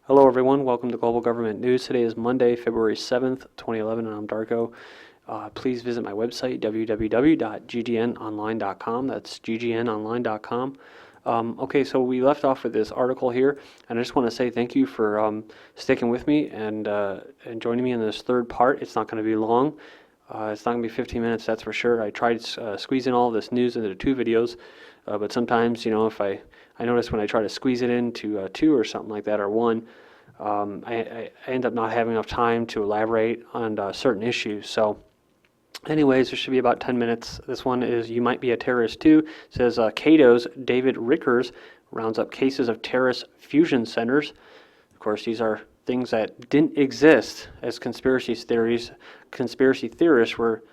Hello everyone, welcome to Global Government News. Today is Monday, February 7th, 2011, and I'm Darko. Please visit my website, www.ggnonline.com. That's ggnonline.com. Okay, so we left off with this article here, and I just want to say thank you for sticking with me and joining me in this third part. It's not going to be long. It's not going to be 15 minutes, that's for sure. I tried squeezing all this news into 2 videos, but sometimes, if I notice when I try to squeeze it into 2 or something like that, or 1, I end up not having enough time to elaborate on certain issues. So anyways, there should be about 10 minutes. This one is You Might Be a Terrorist Too. It says Cato's David Rickers rounds up cases of terrorist fusion centers. Of course, these are things that didn't exist as conspiracy theories. Conspiracy theorists were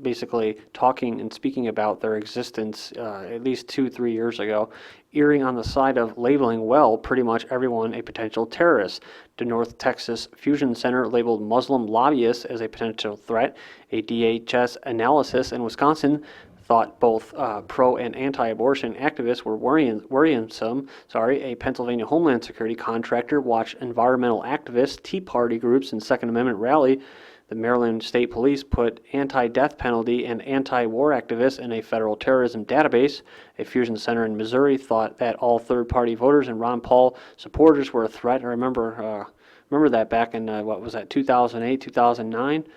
basically talking and speaking about their existence at least 2-3 years ago, erring on the side of labeling, pretty much everyone a potential terrorist. The North Texas Fusion Center labeled Muslim lobbyists as a potential threat. A DHS analysis in Wisconsin thought both pro and anti-abortion activists were worrisome. A Pennsylvania Homeland Security contractor watched environmental activists, Tea Party groups, and Second Amendment rally. The Maryland State Police put anti-death penalty and anti-war activists in a federal terrorism database. A fusion center in Missouri thought that all third-party voters and Ron Paul supporters were a threat. I remember that back in 2008, 2009.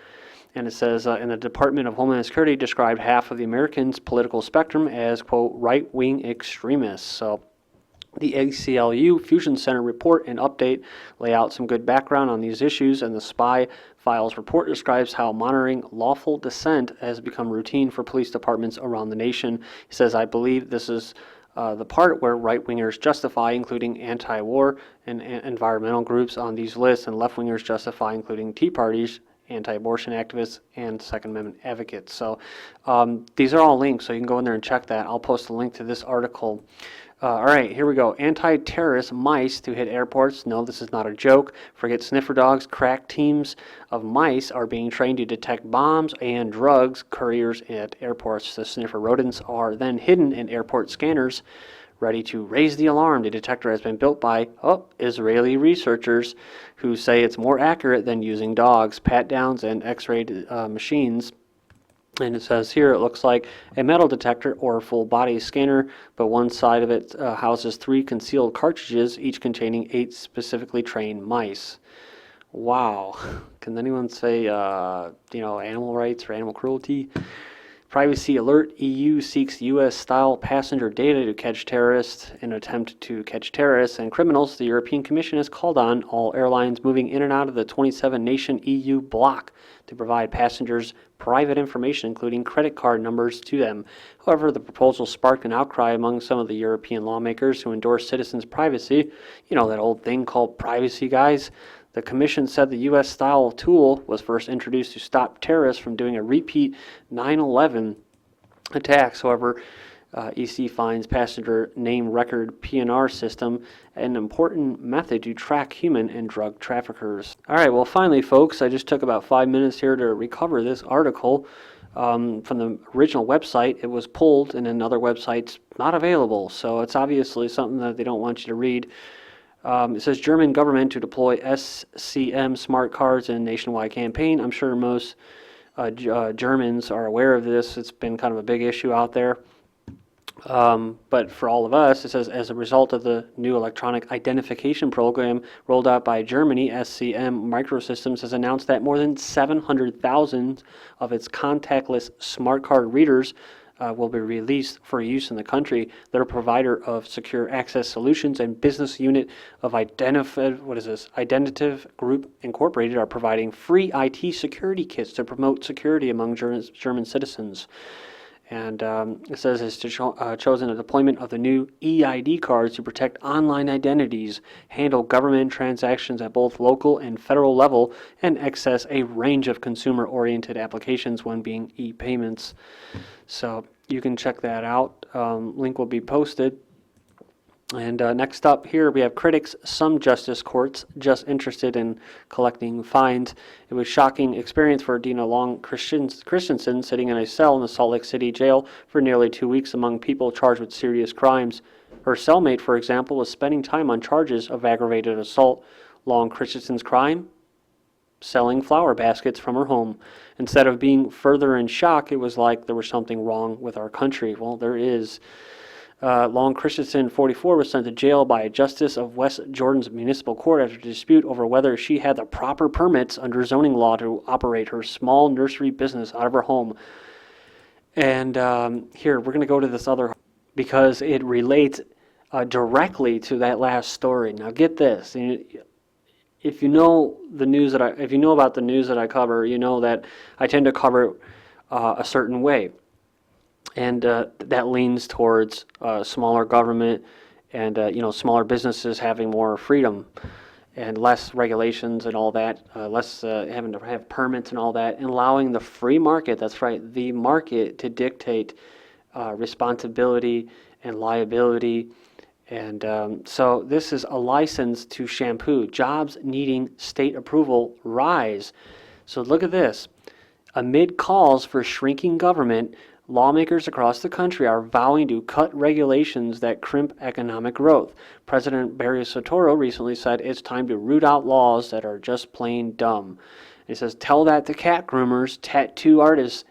And it says, in the Department of Homeland Security described half of the Americans' political spectrum as, quote, right-wing extremists. So the ACLU Fusion Center report and update lay out some good background on these issues, and the Spy Files report describes how monitoring lawful dissent has become routine for police departments around the nation. He says, I believe this is the part where right-wingers justify including anti-war and environmental groups on these lists, and left-wingers justify including Tea Parties, anti-abortion activists, and Second Amendment advocates. So these are all links, so you can go in there and check that. I'll post a link to this article. All right, here we go. Anti-terrorist mice to hit airports. No, this is not a joke. Forget sniffer dogs. Crack teams of mice are being trained to detect bombs and drugs couriers at airports. The sniffer rodents are then hidden in airport scanners, ready to raise the alarm. The detector has been built by Israeli researchers who say it's more accurate than using dogs, pat-downs, and X-ray machines. And it says here it looks like a metal detector or a full body scanner, but one side of it houses 3 concealed cartridges, each containing 8 specifically trained mice. Wow. Can anyone say, animal rights or animal cruelty? Privacy alert: EU seeks US-style passenger data to catch terrorists. In an attempt to catch terrorists and criminals, the European Commission has called on all airlines moving in and out of the 27-nation EU bloc to provide passengers private information, including credit card numbers, to them. However, the proposal sparked an outcry among some of the European lawmakers who endorse citizens' privacy. You know, that old thing called privacy, guys. The Commission said the U.S.-style tool was first introduced to stop terrorists from doing a repeat 9/11 attacks. However, EC finds passenger name record PNR system an important method to track human and drug traffickers. All right, well, finally, folks, I just took about 5 minutes here to recover this article from the original website. It was pulled, and another website's not available, so it's obviously something that they don't want you to read. It says German government to deploy SCM smart cards in a nationwide campaign. I'm sure most Germans are aware of this. It's been kind of a big issue out there. But for all of us, it says as a result of the new electronic identification program rolled out by Germany, SCM Microsystems has announced that more than 700,000 of its contactless smart card readers will be released for use in the country. They're a provider of secure access solutions, and business unit of Identitive Group Incorporated are providing free IT security kits to promote security among German citizens. And it says it's chosen a deployment of the new EID cards to protect online identities, handle government transactions at both local and federal level, and access a range of consumer-oriented applications, one being e-payments. So you can check that out. Link will be posted. And next up here we have critics, some justice courts just interested in collecting fines. It was a shocking experience for Dina Long Christensen, sitting in a cell in the Salt Lake City jail for nearly 2 weeks among people charged with serious crimes. Her cellmate, for example, was spending time on charges of aggravated assault. Long Christensen's crime? Selling flower baskets from her home. Instead of being further in shock, it was like there was something wrong with our country. Well, there is. Long Christensen, 44, was sent to jail by a justice of West Jordan's municipal court after a dispute over whether she had the proper permits under zoning law to operate her small nursery business out of her home. And here, we're going to go to this other, because it relates directly to that last story. Now, get this. If you know the news if you know about the news that I cover, you know that I tend to cover a certain way. And that leans towards smaller government and smaller businesses having more freedom and less regulations and all that, less having to have permits and all that, and allowing the free market, that's right, the market, to dictate responsibility and liability. And so this is a license to shampoo. Jobs needing state approval rise. So look at this. Amid calls for shrinking government, lawmakers across the country are vowing to cut regulations that crimp economic growth. President Barry Soetoro recently said it's time to root out laws that are just plain dumb. He says, tell that to cat groomers, tattoo artists,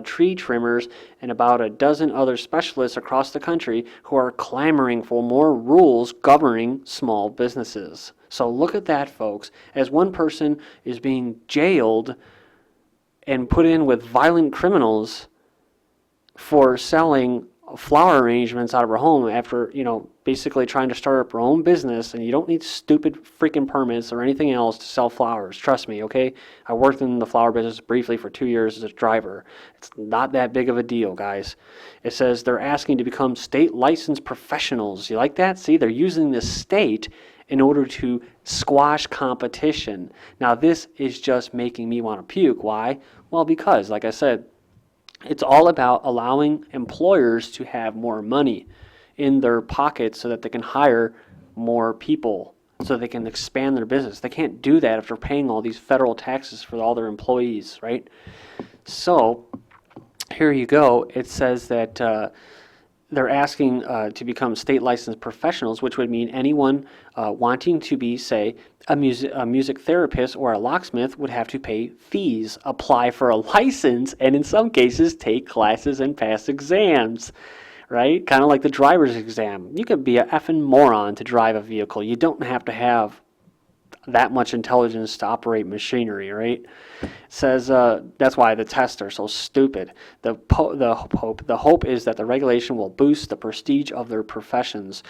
tree trimmers, and about a dozen other specialists across the country who are clamoring for more rules governing small businesses. So look at that, folks. As one person is being jailed and put in with violent criminals for selling flower arrangements out of her home after, basically trying to start up her own business, and you don't need stupid freaking permits or anything else to sell flowers. Trust me, okay? I worked in the flower business briefly for 2 years as a driver. It's not that big of a deal, guys. It says they're asking to become state licensed professionals. You like that? See, they're using the state in order to squash competition. Now, this is just making me want to puke. Why? Well, because, like I said, it's all about allowing employers to have more money in their pockets so that they can hire more people, so they can expand their business. They can't do that if they're paying all these federal taxes for all their employees, right? So here you go. It says that they're asking to become state licensed professionals, which would mean anyone wanting to be, say, a music therapist or a locksmith would have to pay fees, apply for a license, and in some cases take classes and pass exams, right? Kind of like the driver's exam. You could be a effing moron to drive a vehicle. You don't have to have that much intelligence to operate machinery, right? It says that's why the tests are so stupid. The hope is that the regulation will boost the prestige of their professions,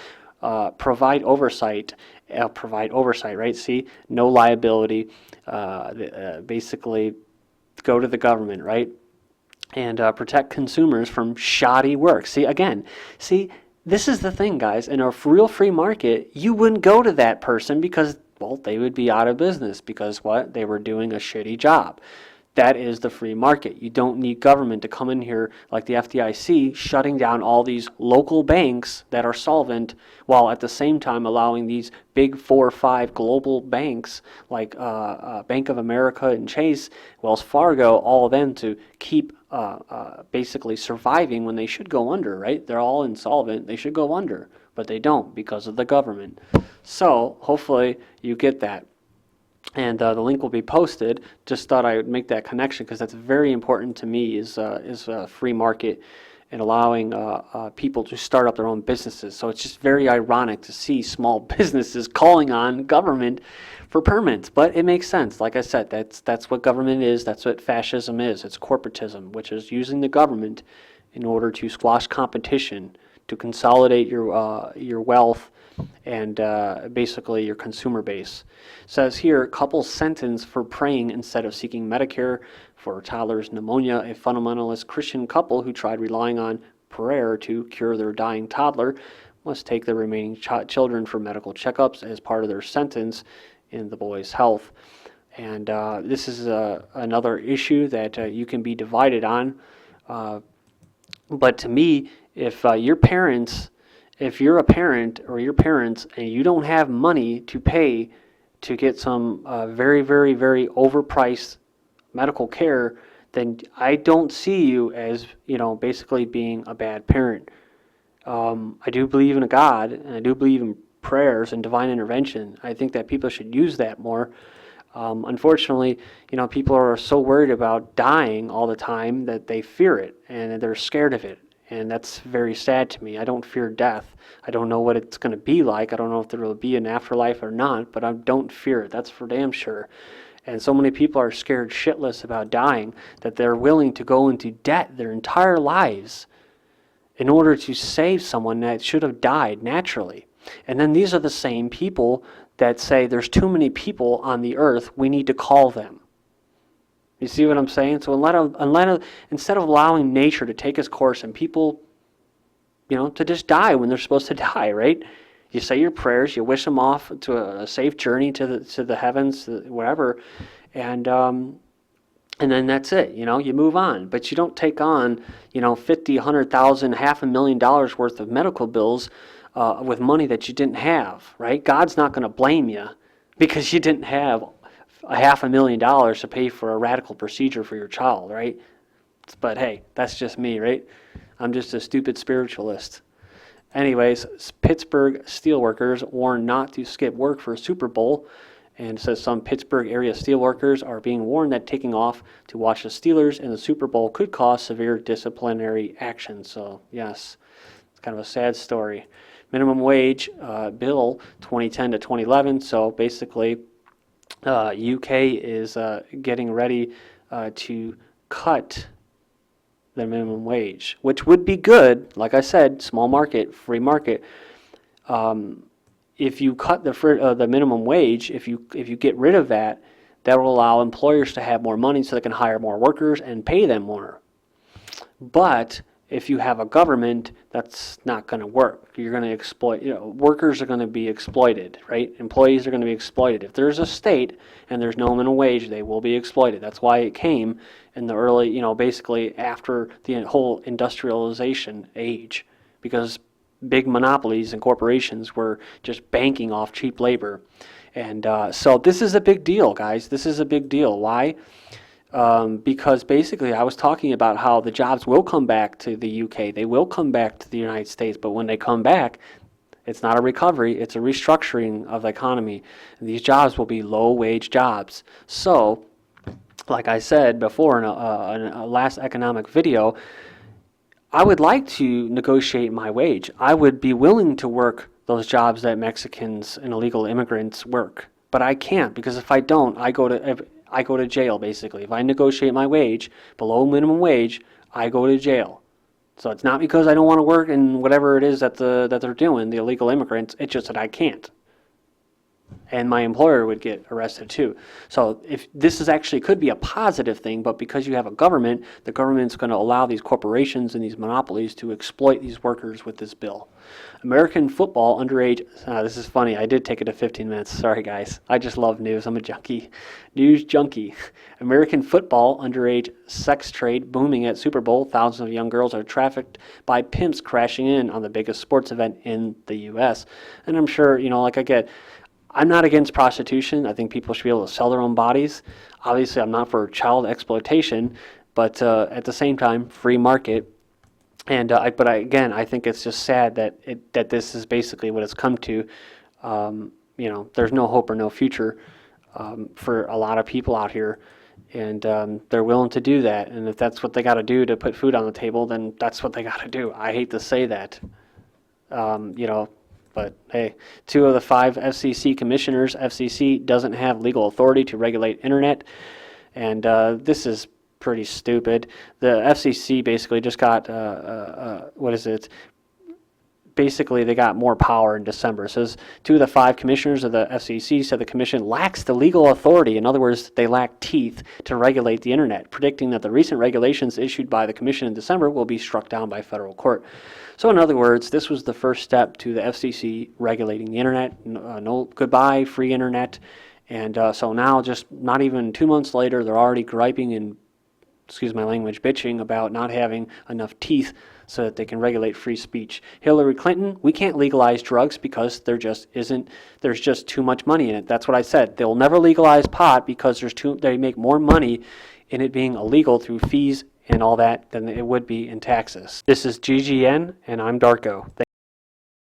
provide oversight, right? See, no liability, basically go to the government, right? And protect consumers from shoddy work. See, this is the thing, guys. In a real free market, you wouldn't go to that person because, well, they would be out of business because what? They were doing a shitty job. That is the free market. You don't need government to come in here like the FDIC, shutting down all these local banks that are solvent, while at the same time allowing these big 4 or 5 global banks like Bank of America and Chase, Wells Fargo, all of them to keep basically surviving when they should go under, right? They're all insolvent. They should go under, but they don't because of the government. So hopefully you get that. And the link will be posted. Just thought I would make that connection because that's very important to me, is a free market and allowing people to start up their own businesses. So it's just very ironic to see small businesses calling on government for permits. But it makes sense. Like I said, that's what government is. That's what fascism is. It's corporatism, which is using the government in order to squash competition, to consolidate your wealth, and basically your consumer base. It says here, couple sentence for praying instead of seeking Medicare for toddler's pneumonia. A fundamentalist Christian couple who tried relying on prayer to cure their dying toddler must take the remaining children for medical checkups as part of their sentence in the boy's health. And this is another issue that you can be divided on. But to me, if you're a parent or your parents and you don't have money to pay to get some very, very, very overpriced medical care, then I don't see you as, basically being a bad parent. I do believe in a God, and I do believe in prayers and divine intervention. I think that people should use that more. Unfortunately, people are so worried about dying all the time that they fear it and they're scared of it. And that's very sad to me. I don't fear death. I don't know what it's going to be like. I don't know if there will be an afterlife or not, but I don't fear it. That's for damn sure. And so many people are scared shitless about dying that they're willing to go into debt their entire lives in order to save someone that should have died naturally. And then these are the same people that say there's too many people on the earth, we need to call them. You see what I'm saying? So instead of allowing nature to take its course and people, to just die when they're supposed to die, right? You say your prayers, you wish them off to a safe journey to the heavens, wherever, and then that's it. You move on. But you don't take on, 50, 100,000, $500,000 worth of medical bills with money that you didn't have, right? God's not going to blame you because you didn't have $500,000 to pay for a radical procedure for your child, right? But hey, that's just me, right? I'm just a stupid spiritualist. Anyways, Pittsburgh steelworkers warned not to skip work for Super Bowl, and says some Pittsburgh area steelworkers are being warned that taking off to watch the Steelers in the Super Bowl could cause severe disciplinary action. So yes, it's kind of a sad story. Minimum wage bill 2010 to 2011. So basically, UK is getting ready to cut the minimum wage, which would be good. Like I said, small market, free market. If you cut the minimum wage, if you get rid of that, that will allow employers to have more money so they can hire more workers and pay them more. But if you have a government, that's not going to work. You're going to exploit, workers are going to be exploited, right? Employees are going to be exploited. If there's a state and there's no minimum wage, they will be exploited. That's why it came in the early, basically after the whole industrialization age, because big monopolies and corporations were just banking off cheap labor. And so this is a big deal, guys. This is a big deal. Why? Because basically I was talking about how the jobs will come back to the UK. They will come back to the United States. But when they come back, it's not a recovery. It's a restructuring of the economy. And these jobs will be low-wage jobs. So, like I said before in a last economic video, I would like to negotiate my wage. I would be willing to work those jobs that Mexicans and illegal immigrants work. But I can't, because if I don't, I go to jail, basically. If I negotiate my wage below minimum wage, I go to jail. So it's not because I don't want to work in whatever it is that they're doing, the illegal immigrants. It's just that I can't. And my employer would get arrested too. So if this could be a positive thing, but because you have a government, the government's going to allow these corporations and these monopolies to exploit these workers with this bill. American football underage, this is funny, I did take it to 15 minutes, sorry guys. I just love news, I'm a junkie. News junkie. American football underage sex trade booming at Super Bowl. Thousands of young girls are trafficked by pimps crashing in on the biggest sports event in the U.S. And I'm sure, I'm not against prostitution. I think people should be able to sell their own bodies. Obviously, I'm not for child exploitation, but at the same time, free market. And I think it's just sad that this is basically what it's come to. There's no hope or no future for a lot of people out here, and they're willing to do that. And if that's what they got to do to put food on the table, then that's what they got to do. I hate to say that, But hey, 2 of the 5 FCC commissioners, FCC doesn't have legal authority to regulate internet, and this is pretty stupid. The FCC basically just got, basically they got more power in December. It says 2 of the 5 commissioners of the FCC said the commission lacks the legal authority. In other words, they lack teeth to regulate the internet, predicting that the recent regulations issued by the commission in December will be struck down by federal court. So in other words, this was the first step to the FCC regulating the internet. No goodbye, free internet. And so now, just not even 2 months later, they're already griping and, excuse my language, bitching about not having enough teeth so that they can regulate free speech. Hillary Clinton, we can't legalize drugs because there's just too much money in it. That's what I said. They'll never legalize pot because they make more money in it being illegal through fees and all that than it would be in taxes. This is GGN, and I'm Darko.